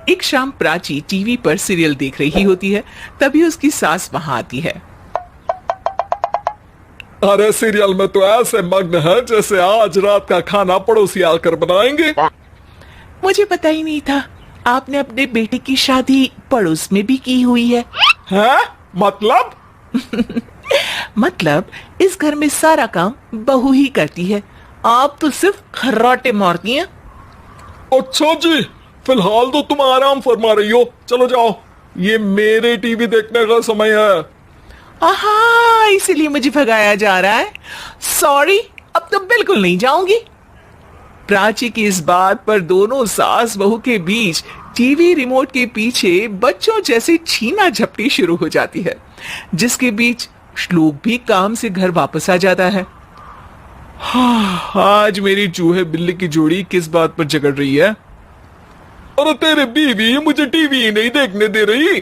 एक शाम प्राची टीवी पर सीरियल देख रही होती है। तभी उसकी सास वहां आती है। अरे सीरियल में तो ऐसे मग्न है जैसे आज रात का खाना पड़ोसी आकर बनाएंगे। मुझे पता ही नहीं था आपने अपने बेटे की शादी पड़ोस में भी की हुई है। हैं? मतलब? मतलब इस घर में सारा काम बहू ही करती है, आप तो सिर्फ खर्राटे मारती हैं। अच्छा जी, फिलहाल तो तुम आराम फरमा रही हो, चलो जाओ, ये मेरे टीवी देखने का समय है। आहा, इसीलिए मुझे भगाया जा रहा है। सॉरी, अब तो बिल्कुल नहीं जाऊंगी। प्राची की इस बात पर दोनों सास बहू के बीच टीवी रिमोट के पीछे बच्चों जैसे छीना झपटी शुरू हो जाती है, जिसके बीच श्लोक भी काम से घर वापस आ जाता है। आज मेरी चूहे बिल्ली की जोड़ी किस बात पर झगड़ रही है? अरे तेरे बीवी मुझे टीवी ही नहीं देखने दे रही।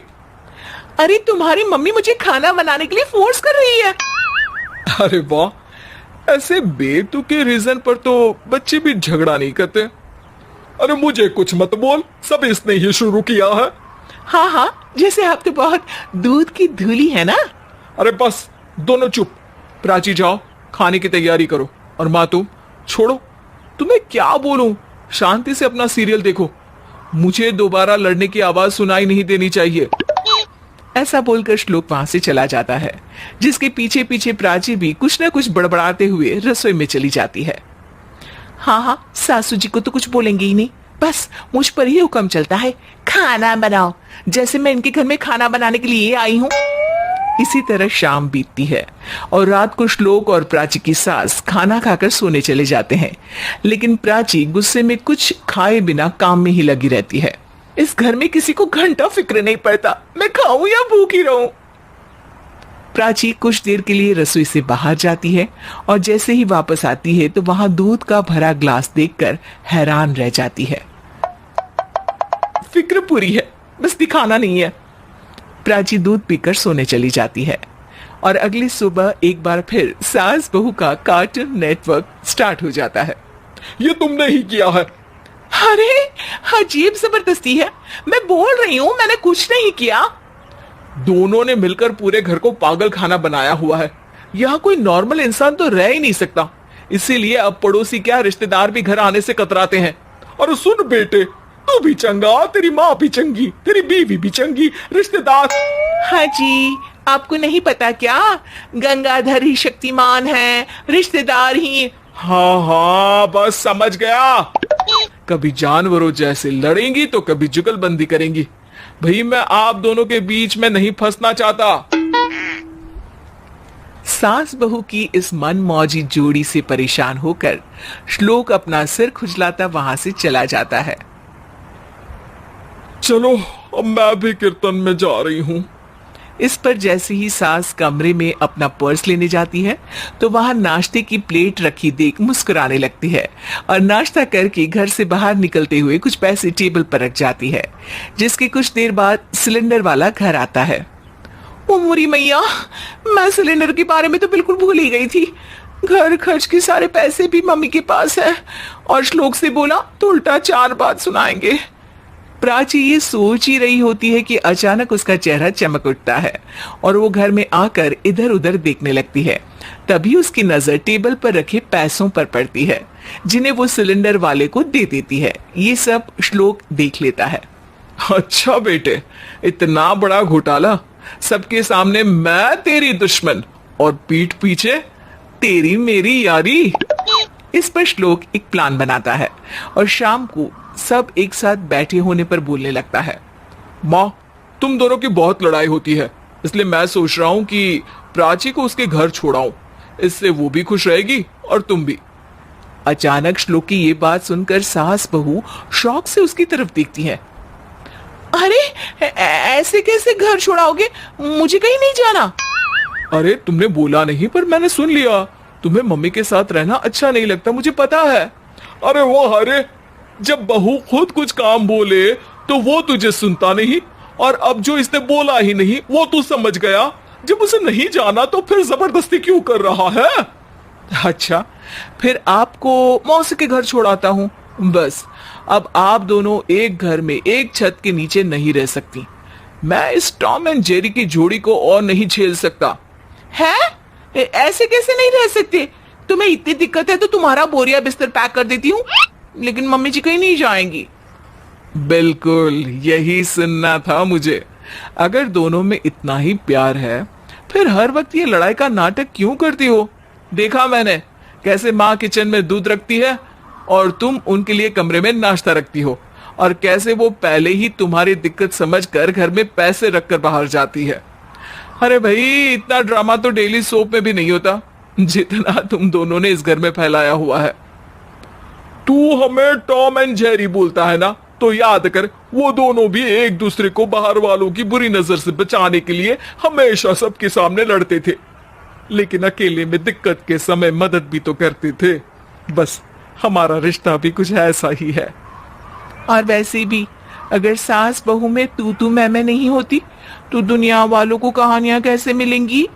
अरे तुम्हारी मम्मी मुझे खाना बनाने के लिए फोर्स कर रही है। अरे वाह, ऐसे बेतुके रीजन पर तो बच्चे भी झगड़ा नहीं करते। अरे मुझे कुछ मत बोल, सब इसने ही शुरू किया है। हाँ हाँ, जैसे आप तो बहुत दूध की धूली है ना। अरे बस, दोनों चुप। प्राची जाओ, खाने की तैयारी करो। और माँ तुम छोड़ो, तुम्हें क्या बोलूं, शांति से अपना सीरियल देखो, मुझे दोबारा लड़ने की आवाज सुनाई नहीं देनी चाहिए। ऐसा बोलकर श्लोक वहां से चला जाता है, जिसके पीछे पीछे प्राची भी कुछ न कुछ बड़बड़ाते हुए रसोई में चली जाती है। हाँ हाँ, सासू जी को तो कुछ बोलेंगे ही नहीं, बस मुझ पर ही हुक्म चलता है, खाना बनाओ, जैसे मैं इनके घर में खाना बनाने के लिए आई हूँ। इसी तरह शाम बीतती है और रात को श्लोक और प्राची की सास खाना खाकर सोने चले जाते हैं, लेकिन प्राची गुस्से में कुछ खाए बिना काम में ही लगी रहती है। इस घर में किसी को घंटा फिक्र नहीं पड़ता, मैं खाऊं या भूखी रहूं। प्राची कुछ देर के लिए रसोई से बाहर जाती है और जैसे ही वापस आती है तो वहां दूध का भरा ग्लास देखकर हैरान रह जाती है। फिक्र पूरी है, बस दिखाना नहीं है। प्राची दूध पीकर सोने चली जाती है और अगली सुबह एक बार फिर सास बहू का कार्टून नेटवर्क स्टार्ट हो जाता है। ये तुमने ही किया है। अरे अजीब जबरदस्ती है, मैं बोल रही हूँ मैंने कुछ नहीं किया। दोनों ने मिलकर पूरे घर को पागल खाना बनाया हुआ है। यहाँ कोई नॉर्मल इंसान तो रह ही नहीं सकता, इसीलिए अब पड़ोसी क्या रिश्तेदार भी घर आने से कतराते हैं। और सुन बेटे, तू भी चंगा, तेरी माँ भी चंगी, तेरी बीवी भी चंगी, रिश्तेदार। हाँ जी, आपको नहीं पता क्या, गंगाधर ही शक्तिमान है, रिश्तेदार ही। हाँ हाँ, बस समझ गया। कभी जानवरों जैसे लड़ेंगी तो कभी जुगलबंदी करेंगी। भाई मैं आप दोनों के बीच में नहीं फंसना चाहता। सास बहू की इस मनमौजी जोड़ी से परेशान होकर श्लोक अपना सिर खुजलाता वहां से चला जाता है। चलो अब मैं भी कीर्तन में जा रही हूँ। इस पर जैसे ही सास कमरे में अपना पर्स लेने जाती है तो वहां नाश्ते की प्लेट रखी देख मुस्कुराने लगती है और नाश्ता करके घर से बाहर निकलते हुए कुछ पैसे टेबल पर रख जाती है, जिसके कुछ देर बाद सिलेंडर वाला घर आता है। ओ मोरी मैया, मैं सिलेंडर के बारे में तो बिल्कुल भूल ही गई थी। घर खर्च के सारे पैसे भी मम्मी के पास है और श्लोक से बोला तो उल्टा 4 बात सुनाएंगे। प्राची ये सोच ही रही होती है कि अचानक उसका चेहरा चमक उठता है और वो घर में आकर इधर उधर देखने लगती है। तभी उसकी नजर टेबल पर रखे पैसों पर पड़ती है, जिन्हें वो सिलेंडर वाले को दे देती है। ये सब श्लोक देख लेता है। अच्छा बेटे, इतना बड़ा घोटाला, सबके सामने मैं तेरी दुश्मन और पीठ पीछे तेरी मेरी यारी। इस पर श्लोक एक प्लान बनाता है और शाम को सब एक साथ बैठे होने पर बोलने लगता है। माँ, तुम दोनों की बहुत लड़ाई होती है, इसलिए मैं सोच रहा हूँ कि प्राची को उसके घर छोड़ाऊं, इससे वो भी खुश रहेगी और तुम भी। अचानक श्लोक की ये बात सुनकर सास बहू शौक से उसकी तरफ देखती है। अरे ऐसे कैसे घर छोड़ाओगे, मुझे कहीं नहीं जाना। अरे तुमने बोला नहीं पर मैंने सुन लिया, तुम्हें मम्मी के साथ रहना अच्छा नहीं लगता, मुझे पता है। अरे वो अरे, जब बहू खुद कुछ काम बोले तो वो तुझे सुनता नहीं, और अब जो इसने बोला ही नहीं वो तू समझ गया। जब उसे नहीं जाना तो फिर जबरदस्ती क्यों कर रहा है? अच्छा, फिर आपको मौसी के घर छोड़ाता हूँ, बस अब आप दोनों एक घर में एक छत के नीचे नहीं रह सकती। मैं इस टॉम एंड जेरी की जोड़ी को और नहीं झेल सकता। है? ऐसे कैसे नहीं रह सकते? तुम्हें इतनी दिक्कत है तो तुम्हारा बोरिया बिस्तर पैक कर देती हूँ, लेकिन मम्मी जी कहीं नहीं जाएंगी। बिल्कुल यही सुनना था मुझे। अगर दोनों में इतना ही प्यार है फिर हर वक्त ये लड़ाई का नाटक क्यों करती हो? देखा मैंने कैसे माँ किचन में दूध रखती है और तुम उनके लिए कमरे में नाश्ता रखती हो, और कैसे वो पहले ही तुम्हारी दिक्कत समझकर घर में पैसे रखकर बाहर जाती है। अरे भाई, इतना ड्रामा तो डेली सोप में भी नहीं होता जितना तुम दोनों ने इस घर में फैलाया हुआ है। तू हमें टॉम एंड जेरी बोलता है ना, तो याद कर वो दोनों भी एक दूसरे को बाहर वालों की बुरी नजर से बचाने के लिए हमेशा सबके सामने लड़ते थे, लेकिन अकेले में दिक्कत के समय मदद भी तो करते थे। बस हमारा रिश्ता भी कुछ ऐसा ही है। और वैसे भी अगर सास बहू में तू मैं नहीं होती तो दुनिया वालों को कहानियां कैसे मिलेंगी?